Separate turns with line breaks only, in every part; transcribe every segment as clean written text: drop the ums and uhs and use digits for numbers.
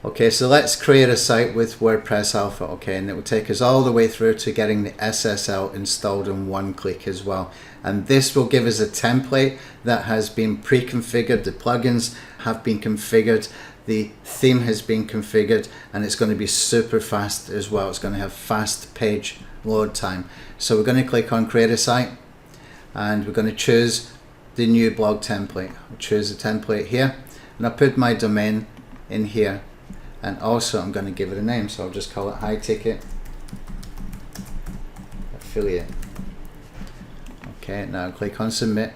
Okay, so let's create a site with WordPress Alpha, okay, and it will take us all the way through to getting the SSL installed in one click as well. And this will give us a template that has been pre-configured, the plugins have been configured, the theme has been configured, and it's going to be super fast as well. It's going to have fast page load time. So we're going to click on create a site, and we're going to choose the new blog template. I'll choose the template here, and I'll put my domain in here. And also I'm going to give it a name, so I'll just call it High Ticket Affiliate. Okay, now click on submit.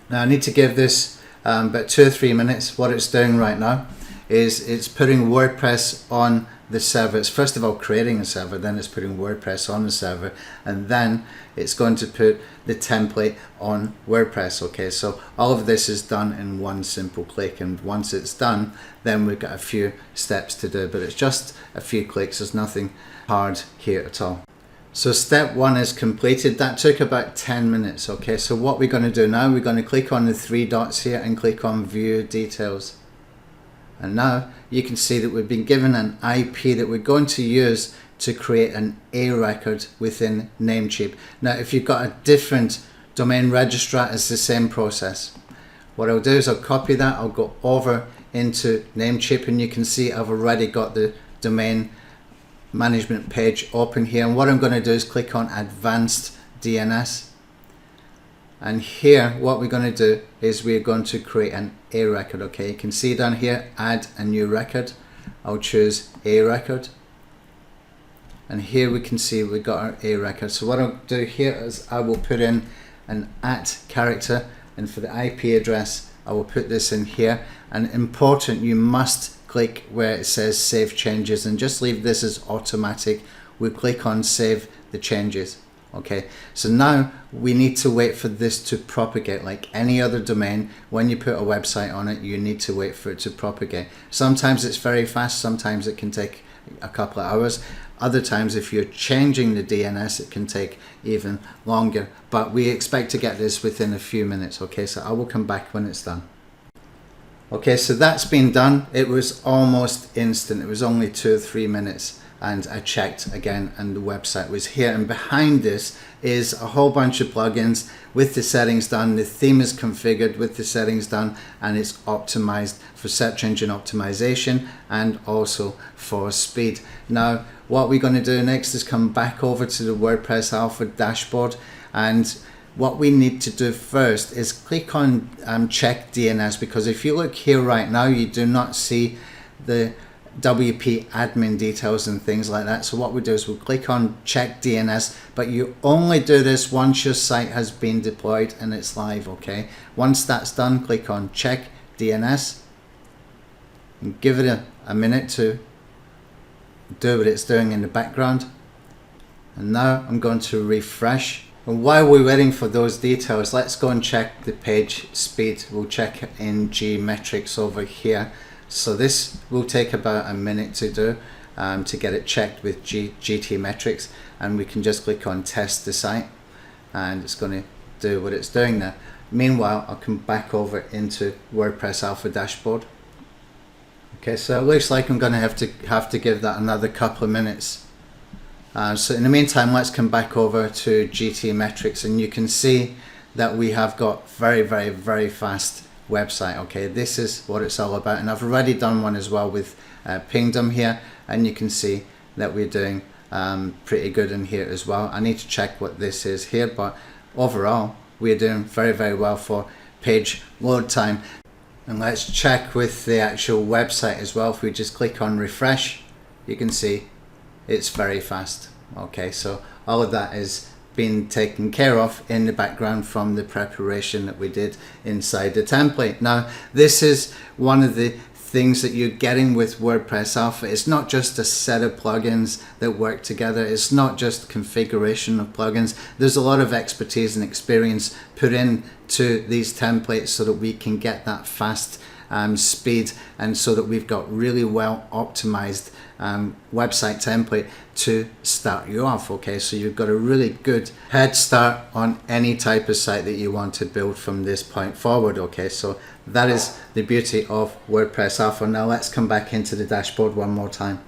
Now I need to give this about 2 or 3 minutes. What it's doing right now is it's putting WordPress on the server. It's first of all creating a server, then it's putting WordPress on the server, and then it's going to put the template on WordPress. Okay, so all of this is done in one simple click, and once it's done, then we've got a few steps to do, but it's just a few clicks. There's nothing hard here at all. So step 1 is completed. That took about 10 minutes. Okay, so what we're going to do now, we're going to click on the 3 dots here and click on view details. And now you can see that we've been given an IP that we're going to use to create an A record within Namecheap. Now if you've got a different domain registrar, it's the same process. What I'll do is I'll copy that, I'll go over into Namecheap, and you can see I've already got the domain management page open here. And what I'm going to do is click on advanced DNS. And here what we're going to do is we're going to create an A record. Okay, you can see down here, add a new record. I'll choose A record, and here we can see we got our A record. So what I'll do here is I will put in an @ character, and for the IP address I will put this in here. And important, you must click where it says save changes, and just leave this as automatic. We'll click on save the changes. Okay, so now we need to wait for this to propagate. Like any other domain, when you put a website on it, you need to wait for it to propagate. Sometimes it's very fast, sometimes it can take a couple of hours. Other times, if you're changing the DNS, it can take even longer, but we expect to get this within a few minutes. Okay, so I will come back when it's done. Okay, so that's been done. It was almost instant. It was only 2 or 3 minutes. And I checked again, and the website was here. And behind this is a whole bunch of plugins with the settings done. The theme is configured with the settings done, and it's optimized for search engine optimization and also for speed. Now what we're going to do next is come back over to the WordPress Alpha dashboard, and what we need to do first is click on check DNS, because if you look here right now, you do not see the WP admin details and things like that. So what we do is we'll click on check DNS, but you only do this once your site has been deployed and it's live. Okay, once that's done, click on check DNS and give it a minute to do what it's doing in the background. And now I'm going to refresh, and while we're waiting for those details, let's go and check the page speed. We'll check in G metrics over here. So this will take about a minute to do, to get it checked with GT metrics, and we can just click on test the site, and it's going to do what it's doing now. Meanwhile, I'll come back over into WordPress Alpha dashboard. Okay, so it looks like I'm going to have to give that another couple of minutes. So in the meantime, let's come back over to GT metrics, and you can see that we have got very fast website. Okay, this is what it's all about, and I've already done one as well with Pingdom here, and you can see that we're doing pretty good in here as well. I need to check what this is here, but overall we're doing very well for page load time. And let's check with the actual website as well. If we just click on refresh, you can see it's very fast. Okay, so all of that is been taken care of in the background from the preparation that we did inside the template. Now this is one of the things that you're getting with WordPress Alpha. It's not just a set of plugins that work together. It's not just configuration of plugins. There's a lot of expertise and experience put into these templates so that we can get that fast speed, and so that we've got really well optimized website template to start you off. Okay, so you've got a really good head start on any type of site that you want to build from this point forward. Okay, so that is the beauty of WordPress Alpha. Now let's come back into the dashboard one more time.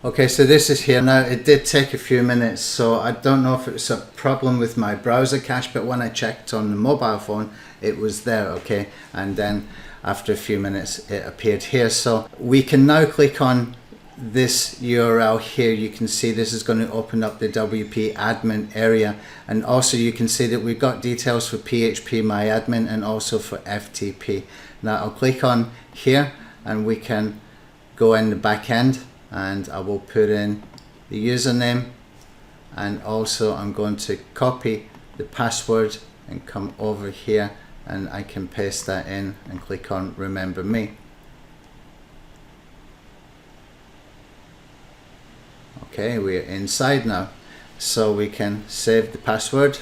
Okay, so this is here now. It did take a few minutes, so I don't know if it's a problem with my browser cache, but when I checked on the mobile phone, it was there. Okay, and then after a few minutes it appeared here. So we can now click on this URL here. You can see this is going to open up the WP admin area, and also you can see that we've got details for PHP MyAdmin and also for FTP. Now I'll click on here and we can go in the back end, and I will put in the username, and also I'm going to copy the password and come over here and I can paste that in and click on remember me. Okay, we're inside now, so we can save the password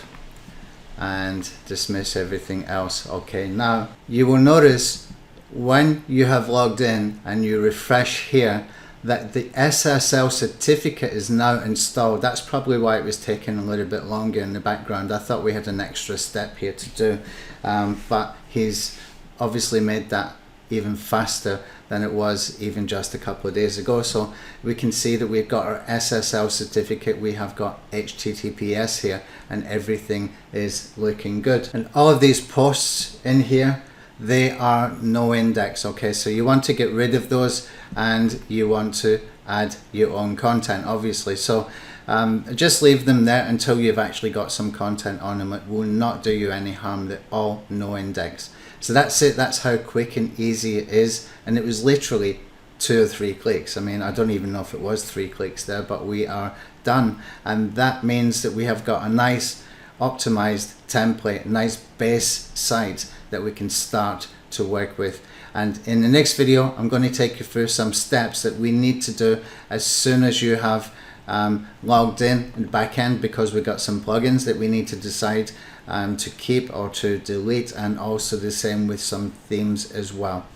and dismiss everything else. Okay, now you will notice when you have logged in and you refresh here that the SSL certificate is now installed. That's probably why it was taking a little bit longer in the background. I thought we had an extra step here to do, but he's obviously made that even faster than it was even just a couple of days ago. So we can see that we've got our SSL certificate, we have got HTTPS here, and everything is looking good. And all of these posts in here, they are no index. Okay, so you want to get rid of those and you want to add your own content, obviously. So just leave them there until you've actually got some content on them. It will not do you any harm. They're all no index. So that's it. That's how quick and easy it is, and it was literally 2 or 3 clicks. I mean, I don't even know if it was 3 clicks there, but we are done, and that means that we have got a nice optimized template, a nice base site that we can start to work with. And in the next video, I'm going to take you through some steps that we need to do as soon as you have logged in the back end, because we've got some plugins that we need to decide to keep or to delete, and also the same with some themes as well.